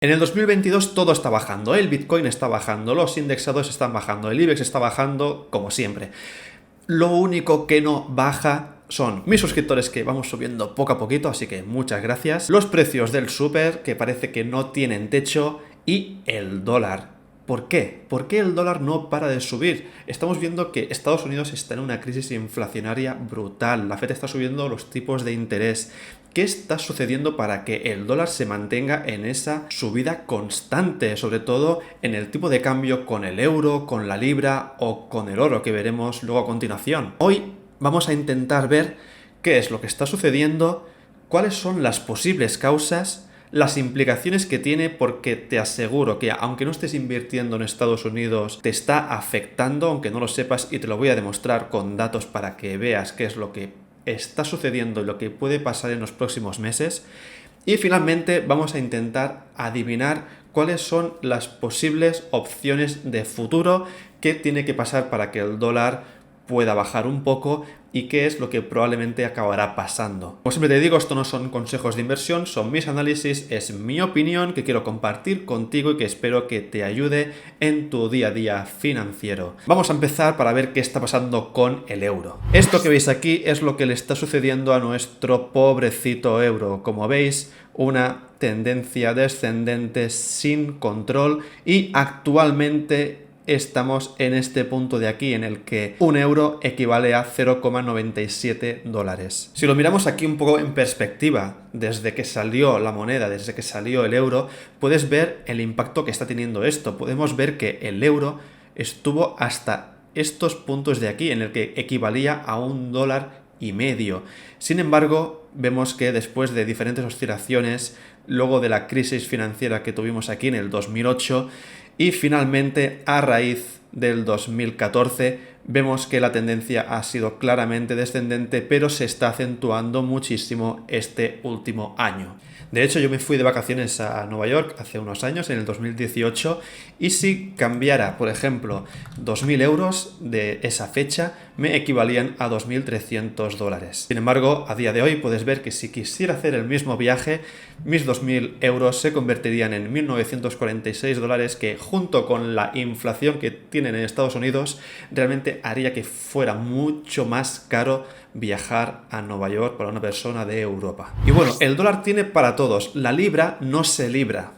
En el 2022 todo está bajando, el Bitcoin está bajando, los indexados están bajando, el IBEX está bajando, como siempre. Lo único que no baja son mis suscriptores, que vamos subiendo poco a poquito, así que muchas gracias. Los precios del súper, que parece que no tienen techo, y el dólar. ¿Por qué? ¿Por qué el dólar no para de subir? Estamos viendo que Estados Unidos está en una crisis inflacionaria brutal. La Fed está subiendo los tipos de interés. ¿Qué está sucediendo para que el dólar se mantenga en esa subida constante? Sobre todo en el tipo de cambio con el euro, con la libra o con el oro, que veremos luego a continuación. Hoy vamos a intentar ver qué es lo que está sucediendo, cuáles son las posibles causas, las implicaciones que tiene, porque te aseguro que aunque no estés invirtiendo en Estados Unidos, te está afectando, aunque no lo sepas, y te lo voy a demostrar con datos para que veas qué es lo que está sucediendo y lo que puede pasar en los próximos meses. Y finalmente vamos a intentar adivinar cuáles son las posibles opciones de futuro que tiene que pasar para que el dólar pueda bajar un poco y qué es lo que probablemente acabará pasando. Como siempre te digo, esto no son consejos de inversión, son mis análisis, es mi opinión que quiero compartir contigo y que espero que te ayude en tu día a día financiero. Vamos a empezar para ver qué está pasando con el euro. Esto que veis aquí es lo que le está sucediendo a nuestro pobrecito euro. Como veis, una tendencia descendente sin control, y actualmente estamos en este punto de aquí en el que un euro equivale a 0,97 dólares. Si lo miramos aquí un poco en perspectiva, desde que salió la moneda, desde que salió el euro, puedes ver el impacto que está teniendo esto. Podemos ver que el euro estuvo hasta estos puntos de aquí, en el que equivalía a $1,50. Sin embargo, vemos que después de diferentes oscilaciones, luego de la crisis financiera que tuvimos aquí en el 2008, y finalmente a raíz del 2014, vemos que la tendencia ha sido claramente descendente, pero se está acentuando muchísimo este último año. De hecho, yo me fui de vacaciones a Nueva York hace unos años, en el 2018, y si cambiara, por ejemplo, 2.000 euros de esa fecha, me equivalían a 2.300 dólares. Sin embargo, a día de hoy puedes ver que si quisiera hacer el mismo viaje, mis 2.000 euros se convertirían en 1.946 dólares, que junto con la inflación que tienen en Estados Unidos, realmente haría que fuera mucho más caro viajar a Nueva York para una persona de Europa. Y bueno, el dólar tiene para todos, la libra no se libra.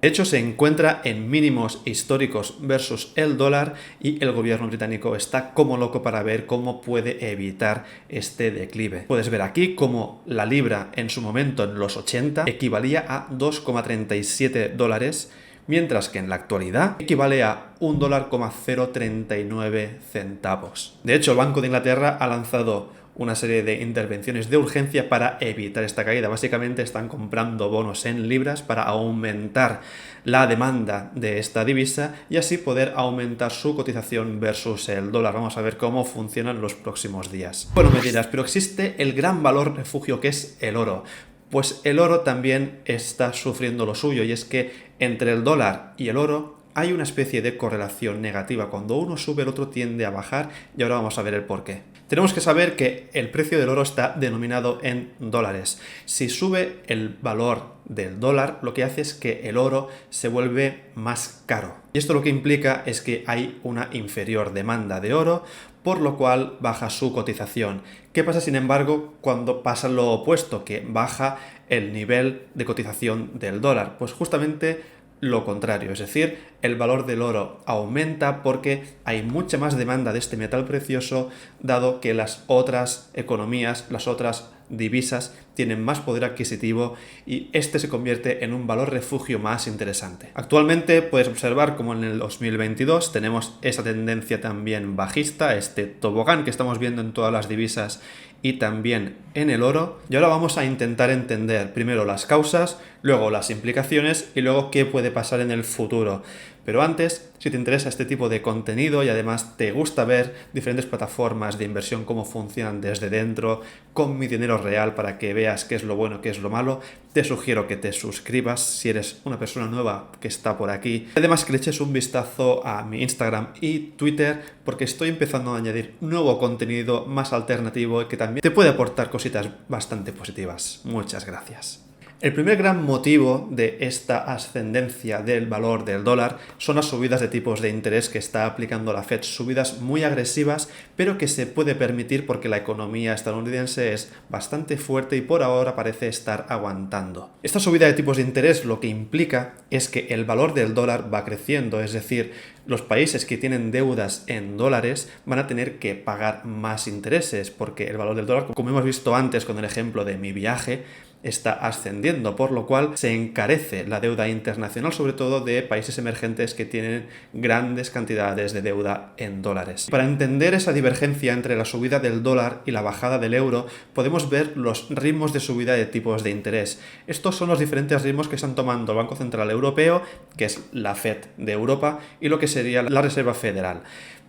De hecho, se encuentra en mínimos históricos versus el dólar, y el gobierno británico está como loco para ver cómo puede evitar este declive. Puedes ver aquí cómo la libra en su momento, en los 80, equivalía a 2,37 dólares, mientras que en la actualidad equivale a $1,039. De hecho, el Banco de Inglaterra ha lanzado una serie de intervenciones de urgencia para evitar esta caída. Básicamente están comprando bonos en libras para aumentar la demanda de esta divisa y así poder aumentar su cotización versus el dólar. Vamos a ver cómo funcionan los próximos días. Bueno, me dirás, pero existe el gran valor refugio que es el oro. Pues el oro también está sufriendo lo suyo, y es que entre el dólar y el oro hay una especie de correlación negativa. Cuando uno sube, el otro tiende a bajar, y ahora vamos a ver el porqué. Tenemos que saber que el precio del oro está denominado en dólares. Si sube el valor del dólar, lo que hace es que el oro se vuelve más caro. Y esto lo que implica es que hay una inferior demanda de oro, por lo cual baja su cotización. ¿Qué pasa, sin embargo, cuando pasa lo opuesto, que baja el nivel de cotización del dólar? Pues justamente lo contrario, es decir, el valor del oro aumenta porque hay mucha más demanda de este metal precioso, dado que las otras economías, las otras divisas tienen más poder adquisitivo, y este se convierte en un valor refugio más interesante. Actualmente puedes observar como en el 2022 tenemos esa tendencia también bajista, este tobogán que estamos viendo en todas las divisas y también en el oro. Y ahora vamos a intentar entender primero las causas, luego las implicaciones y luego qué puede pasar en el futuro. Pero antes, si te interesa este tipo de contenido y además te gusta ver diferentes plataformas de inversión, cómo funcionan desde dentro, con mi dinero real, para que veas qué es lo bueno, qué es lo malo, te sugiero que te suscribas si eres una persona nueva que está por aquí. Además, que le eches un vistazo a mi Instagram y Twitter, porque estoy empezando a añadir nuevo contenido más alternativo y que también te puede aportar cositas bastante positivas. Muchas gracias. El primer gran motivo de esta ascendencia del valor del dólar son las subidas de tipos de interés que está aplicando la Fed, subidas muy agresivas, pero que se puede permitir porque la economía estadounidense es bastante fuerte y por ahora parece estar aguantando. Esta subida de tipos de interés lo que implica es que el valor del dólar va creciendo, es decir, los países que tienen deudas en dólares van a tener que pagar más intereses porque el valor del dólar, como hemos visto antes con el ejemplo de mi viaje, está ascendiendo, por lo cual se encarece la deuda internacional, sobre todo de países emergentes que tienen grandes cantidades de deuda en dólares. Para entender esa divergencia entre la subida del dólar y la bajada del euro, podemos ver los ritmos de subida de tipos de interés. Estos son los diferentes ritmos que están tomando el Banco Central Europeo, que es la Fed de Europa, y lo que sería la Reserva Federal.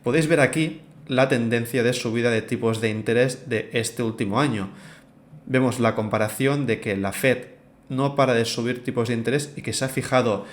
Podéis ver aquí la tendencia de subida de tipos de interés de este último año. Vemos la comparación de que la Fed no para de subir tipos de interés y que se ha fijado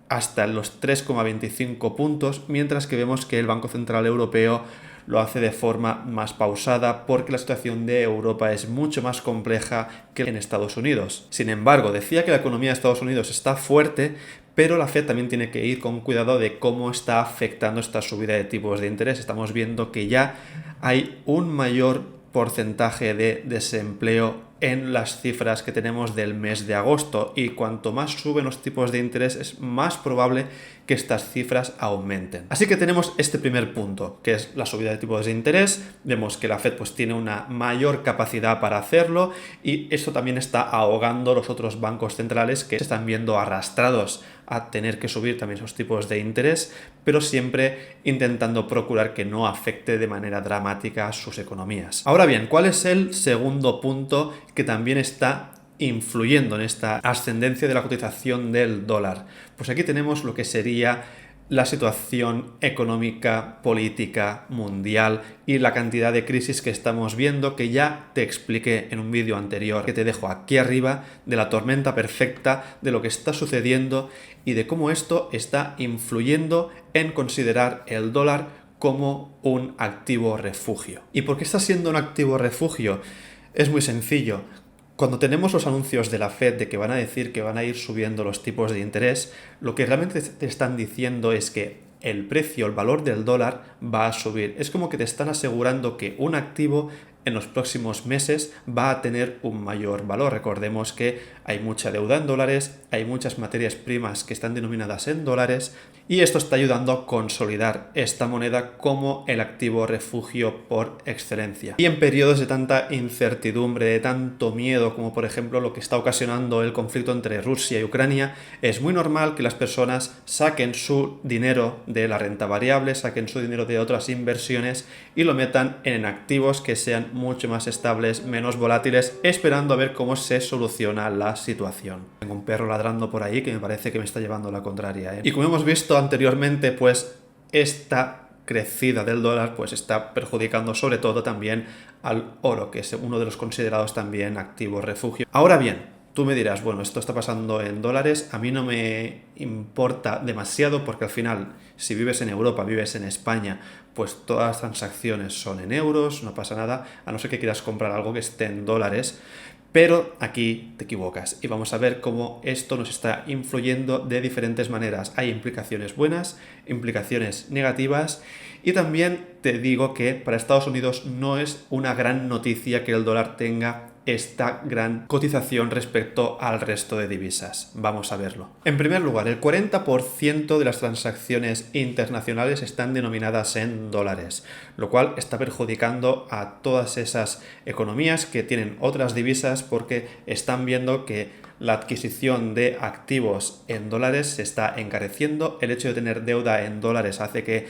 hasta los 3,25 puntos, mientras que vemos que el Banco Central Europeo lo hace de forma más pausada porque la situación de Europa es mucho más compleja que en Estados Unidos. Sin embargo, decía que la economía de Estados Unidos está fuerte, pero la Fed también tiene que ir con cuidado de cómo está afectando esta subida de tipos de interés. Estamos viendo que ya hay un mayor porcentaje de desempleo en las cifras que tenemos del mes de agosto y cuanto más suben los tipos de interés es más probable que estas cifras aumenten. Así que tenemos este primer punto, que es la subida de tipos de interés. Vemos que la Fed pues tiene una mayor capacidad para hacerlo y esto también está ahogando los otros bancos centrales que se están viendo arrastrados a tener que subir también esos tipos de interés, pero siempre intentando procurar que no afecte de manera dramática a sus economías. Ahora bien, ¿cuál es el segundo punto que también está influyendo en esta ascendencia de la cotización del dólar? Pues aquí tenemos lo que sería la situación económica, política, mundial y la cantidad de crisis que estamos viendo, que ya te expliqué en un vídeo anterior, que te dejo aquí arriba, de la tormenta perfecta, de lo que está sucediendo y de cómo esto está influyendo en considerar el dólar como un activo refugio. ¿Y por qué está siendo un activo refugio? Es muy sencillo. Cuando tenemos los anuncios de la Fed de que van a decir que van a ir subiendo los tipos de interés, lo que realmente te están diciendo es que el precio, el valor del dólar va a subir. Es como que te están asegurando que un activo en los próximos meses va a tener un mayor valor. Recordemos que hay mucha deuda en dólares, hay muchas materias primas que están denominadas en dólares y esto está ayudando a consolidar esta moneda como el activo refugio por excelencia. Y en periodos de tanta incertidumbre, de tanto miedo como por ejemplo lo que está ocasionando el conflicto entre Rusia y Ucrania, es muy normal que las personas saquen su dinero de la renta variable, saquen su dinero de otras inversiones y lo metan en activos que sean mucho más estables, menos volátiles, esperando a ver cómo se soluciona la situación. Tengo un perro ladrando por ahí que me parece que me está llevando la contraria, ¿eh? Y como hemos visto anteriormente, pues esta crecida del dólar pues está perjudicando sobre todo también al oro, que es uno de los considerados también activos refugio. Ahora bien, tú me dirás, bueno, esto está pasando en dólares, a mí no me importa demasiado porque al final, si vives en Europa, vives en España, pues todas las transacciones son en euros, no pasa nada, a no ser que quieras comprar algo que esté en dólares, pero aquí te equivocas y vamos a ver cómo esto nos está influyendo de diferentes maneras. Hay implicaciones buenas, implicaciones negativas y también te digo que para Estados Unidos no es una gran noticia que el dólar tenga esta gran cotización respecto al resto de divisas. Vamos a verlo. En primer lugar, el 40% de las transacciones internacionales están denominadas en dólares, lo cual está perjudicando a todas esas economías que tienen otras divisas porque están viendo que la adquisición de activos en dólares se está encareciendo. El hecho de tener deuda en dólares hace que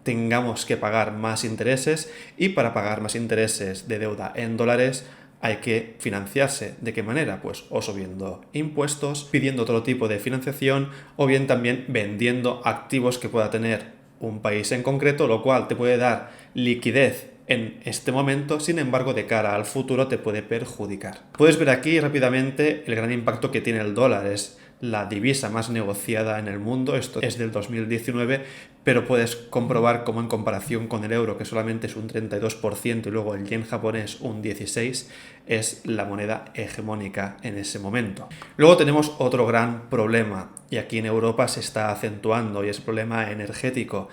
tengamos que pagar más intereses y para pagar más intereses de deuda en dólares hay que financiarse. ¿De qué manera? Pues o subiendo impuestos, pidiendo otro tipo de financiación o bien también vendiendo activos que pueda tener un país en concreto, lo cual te puede dar liquidez en este momento, sin embargo, de cara al futuro te puede perjudicar. Puedes ver aquí rápidamente el gran impacto que tiene el dólar. Es la divisa más negociada en el mundo. Esto es del 2019, pero puedes comprobar cómo en comparación con el euro, que solamente es un 32%, y luego el yen japonés un 16%, es la moneda hegemónica en ese momento. Luego tenemos otro gran problema, y aquí en Europa se está acentuando, y es el problema energético.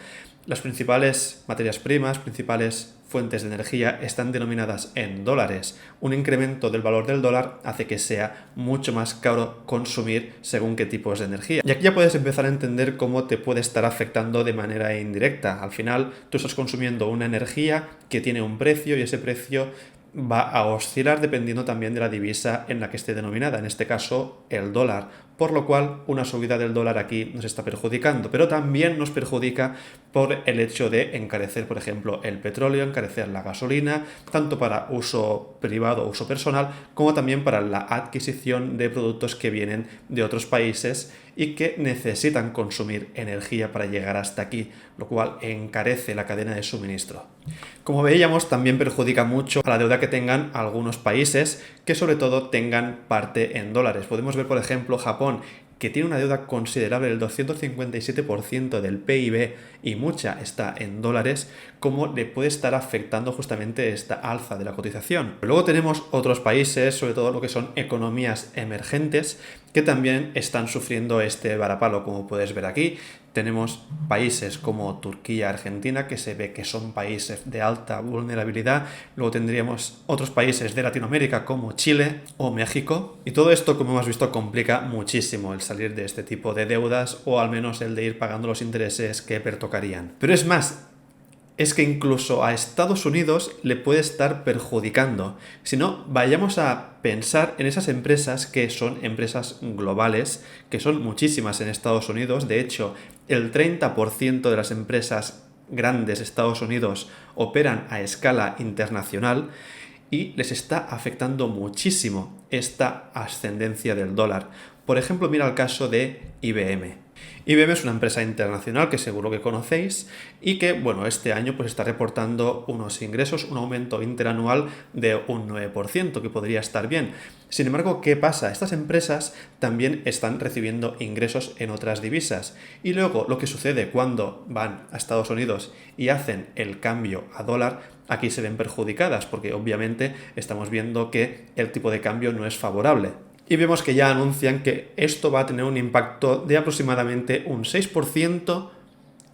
Las principales materias primas, principales fuentes de energía están denominadas en dólares. Un incremento del valor del dólar hace que sea mucho más caro consumir según qué tipos de energía. Y aquí ya puedes empezar a entender cómo te puede estar afectando de manera indirecta. Al final, tú estás consumiendo una energía que tiene un precio y ese precio va a oscilar dependiendo también de la divisa en la que esté denominada, en este caso el dólar, por lo cual una subida del dólar aquí nos está perjudicando, pero también nos perjudica por el hecho de encarecer, por ejemplo, el petróleo, encarecer la gasolina, tanto para uso privado o uso personal, como también para la adquisición de productos que vienen de otros países y que necesitan consumir energía para llegar hasta aquí, lo cual encarece la cadena de suministro. Como veíamos, también perjudica mucho a la deuda que tengan algunos países que sobre todo tengan parte en dólares. Podemos ver, por ejemplo, Japón, que tiene una deuda considerable del 257% del PIB y mucha está en dólares, cómo le puede estar afectando justamente esta alza de la cotización. Luego tenemos otros países, sobre todo lo que son economías emergentes, que también están sufriendo este varapalo, como puedes ver aquí. Tenemos países como Turquía, Argentina, que se ve que son países de alta vulnerabilidad. Luego tendríamos otros países de Latinoamérica como Chile o México. Y todo esto, como hemos visto, complica muchísimo el salir de este tipo de deudas, o al menos el de ir pagando los intereses que pertocarían. Pero es más, es que incluso a Estados Unidos le puede estar perjudicando. Si no, vayamos a pensar en esas empresas que son empresas globales, que son muchísimas en Estados Unidos. De hecho, el 30% de las empresas grandes de Estados Unidos operan a escala internacional y les está afectando muchísimo esta ascendencia del dólar. Por ejemplo, mira el caso de IBM. IBM es una empresa internacional que seguro que conocéis y que, bueno, este año pues está reportando unos ingresos, un aumento interanual de un 9%, que podría estar bien. Sin embargo, ¿qué pasa? Estas empresas también están recibiendo ingresos en otras divisas. Y luego lo que sucede cuando van a Estados Unidos y hacen el cambio a dólar, aquí se ven perjudicadas porque obviamente estamos viendo que el tipo de cambio no es favorable. Y vemos que ya anuncian que esto va a tener un impacto de aproximadamente un 6%,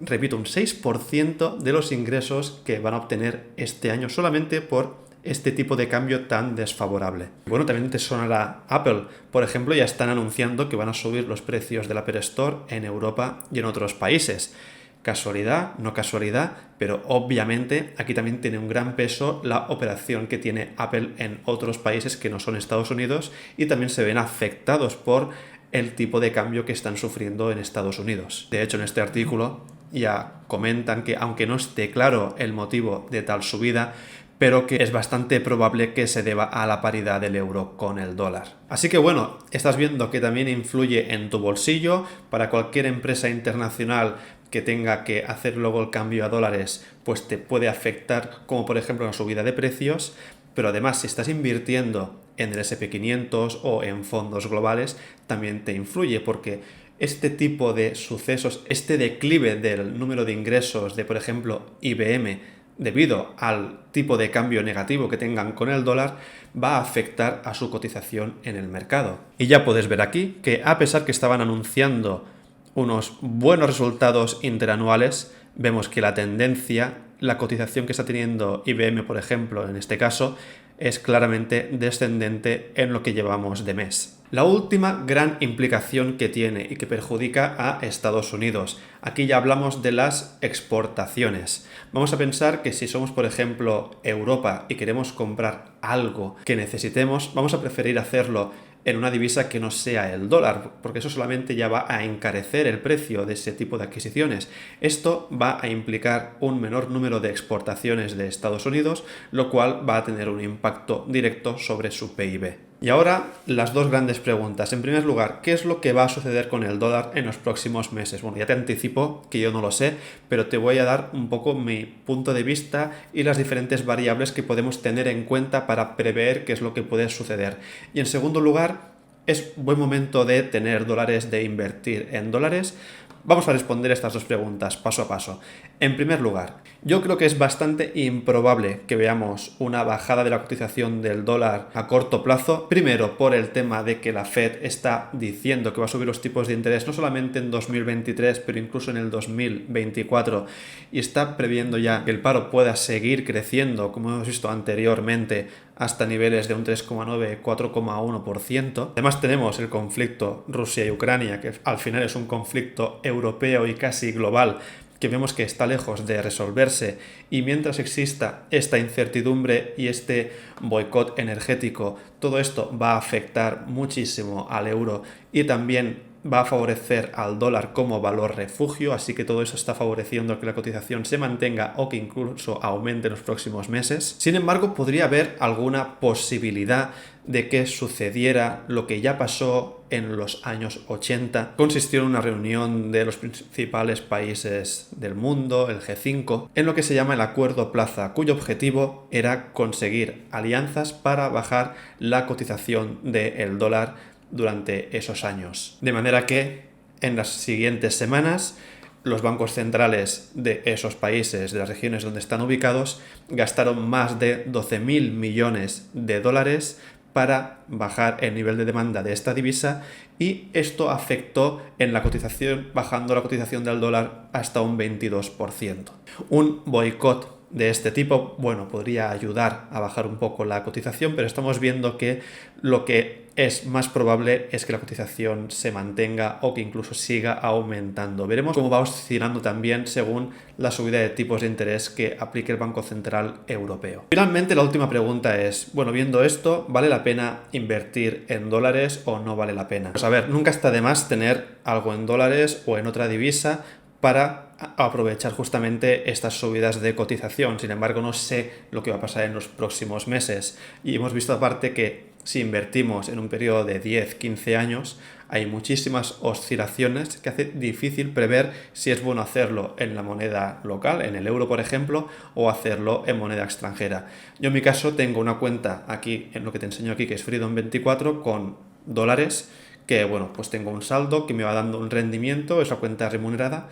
repito, un 6% de los ingresos que van a obtener este año solamente por este tipo de cambio tan desfavorable. Bueno, también te sonará Apple. Por ejemplo, ya están anunciando que van a subir los precios del Apple Store en Europa y en otros países. Casualidad, no casualidad, pero obviamente aquí también tiene un gran peso la operación que tiene Apple en otros países que no son Estados Unidos, y también se ven afectados por el tipo de cambio que están sufriendo en Estados Unidos. De hecho, en este artículo ya comentan que, aunque no esté claro el motivo de tal subida, pero que es bastante probable que se deba a la paridad del euro con el dólar. Así que bueno, estás viendo que también influye en tu bolsillo. Para cualquier empresa internacional que tenga que hacer luego el cambio a dólares, pues te puede afectar, como por ejemplo una subida de precios. Pero además, si estás invirtiendo en el SP500 o en fondos globales, también te influye, porque este tipo de sucesos, este declive del número de ingresos de, por ejemplo, IBM, debido al tipo de cambio negativo que tengan con el dólar, va a afectar a su cotización en el mercado. Y ya puedes ver aquí que, a pesar que estaban anunciando unos buenos resultados interanuales, vemos que la tendencia, la cotización que está teniendo IBM, por ejemplo, en este caso, es claramente descendente en lo que llevamos de mes. La última gran implicación que tiene y que perjudica a Estados Unidos. Aquí ya hablamos de las exportaciones. Vamos a pensar que si somos, por ejemplo, Europa y queremos comprar algo que necesitemos, vamos a preferir hacerlo en una divisa que no sea el dólar, porque eso solamente ya va a encarecer el precio de ese tipo de adquisiciones. Esto va a implicar un menor número de exportaciones de Estados Unidos, lo cual va a tener un impacto directo sobre su PIB. Y ahora las dos grandes preguntas. En primer lugar, ¿qué es lo que va a suceder con el dólar en los próximos meses? Bueno, ya te anticipo que yo no lo sé, pero te voy a dar un poco mi punto de vista y las diferentes variables que podemos tener en cuenta para prever qué es lo que puede suceder. Y en segundo lugar, ¿Es buen momento de tener dólares, de invertir en dólares? Vamos a responder estas dos preguntas paso a paso. En primer lugar, yo creo que es bastante improbable que veamos una bajada de la cotización del dólar a corto plazo. Primero, por el tema de que la Fed está diciendo que va a subir los tipos de interés no solamente en 2023, pero incluso en el 2024, y está previendo ya que el paro pueda seguir creciendo, como hemos visto anteriormente, hasta niveles de un 3,9-4,1%. Además tenemos el conflicto Rusia y Ucrania, que al final es un conflicto europeo y casi global, que vemos que está lejos de resolverse, y mientras exista esta incertidumbre y este boicot energético, todo esto va a afectar muchísimo al euro y también va a favorecer al dólar como valor refugio, así que todo eso está favoreciendo que la cotización se mantenga o que incluso aumente en los próximos meses. Sin embargo, podría haber alguna posibilidad de que sucediera lo que ya pasó en los años 80. Consistió en una reunión de los principales países del mundo, el G5, en lo que se llama el Acuerdo Plaza, cuyo objetivo era conseguir alianzas para bajar la cotización del dólar durante esos años. De manera que en las siguientes semanas los bancos centrales de esos países, de las regiones donde están ubicados, gastaron más de 12.000 millones de dólares para bajar el nivel de demanda de esta divisa, y esto afectó en la cotización, bajando la cotización del dólar hasta un 22%. Un boicot de este tipo, bueno, podría ayudar a bajar un poco la cotización, pero estamos viendo que lo que es más probable es que la cotización se mantenga o que incluso siga aumentando. Veremos cómo va oscilando también según la subida de tipos de interés que aplique el Banco Central Europeo. Finalmente, la última pregunta es, bueno, viendo esto, ¿vale la pena invertir en dólares o no vale la pena? Pues a ver, nunca está de más tener algo en dólares o en otra divisa para aprovechar justamente estas subidas de cotización. Sin embargo, no sé lo que va a pasar en los próximos meses, y hemos visto aparte que si invertimos en un periodo de 10-15 años, hay muchísimas oscilaciones que hace difícil prever si es bueno hacerlo en la moneda local, en el euro por ejemplo, o hacerlo en moneda extranjera. Yo en mi caso tengo una cuenta aquí, en lo que te enseño aquí, que es Freedom24, con dólares, que bueno, pues tengo un saldo que me va dando un rendimiento, es la cuenta remunerada,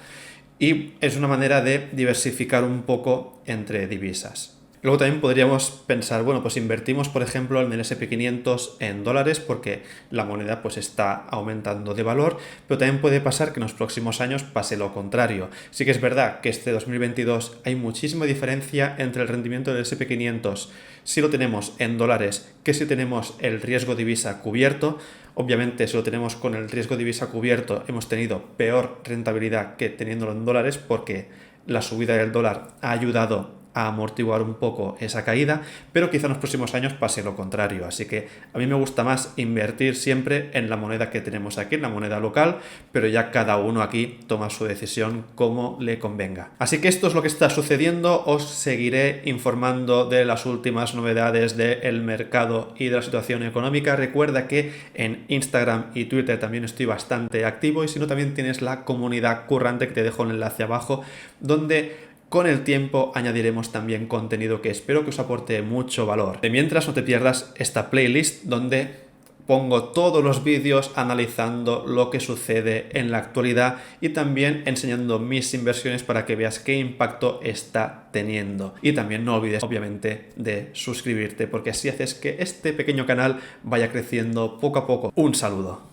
y es una manera de diversificar un poco entre divisas. Luego también podríamos pensar, bueno, pues invertimos, por ejemplo, en el S&P 500 en dólares porque la moneda pues está aumentando de valor, pero también puede pasar que en los próximos años pase lo contrario. Sí que es verdad que este 2022 hay muchísima diferencia entre el rendimiento del S&P 500 si lo tenemos en dólares que si tenemos el riesgo divisa cubierto. Obviamente, si lo tenemos con el riesgo divisa cubierto, hemos tenido peor rentabilidad que teniéndolo en dólares, porque la subida del dólar ha ayudado a amortiguar un poco esa caída, pero quizá en los próximos años pase lo contrario. Así que a mí me gusta más invertir siempre en la moneda que tenemos aquí, en la moneda local, pero ya cada uno aquí toma su decisión como le convenga. Así que esto es lo que está sucediendo. Os seguiré informando de las últimas novedades del mercado y de la situación económica. Recuerda que en Instagram y Twitter también estoy bastante activo, y si no, también tienes la comunidad currante, que te dejo el enlace abajo, donde con el tiempo añadiremos también contenido que espero que os aporte mucho valor. De mientras, no te pierdas esta playlist donde pongo todos los vídeos analizando lo que sucede en la actualidad y también enseñando mis inversiones para que veas qué impacto está teniendo. Y también no olvides, obviamente, de suscribirte, porque así haces que este pequeño canal vaya creciendo poco a poco. Un saludo.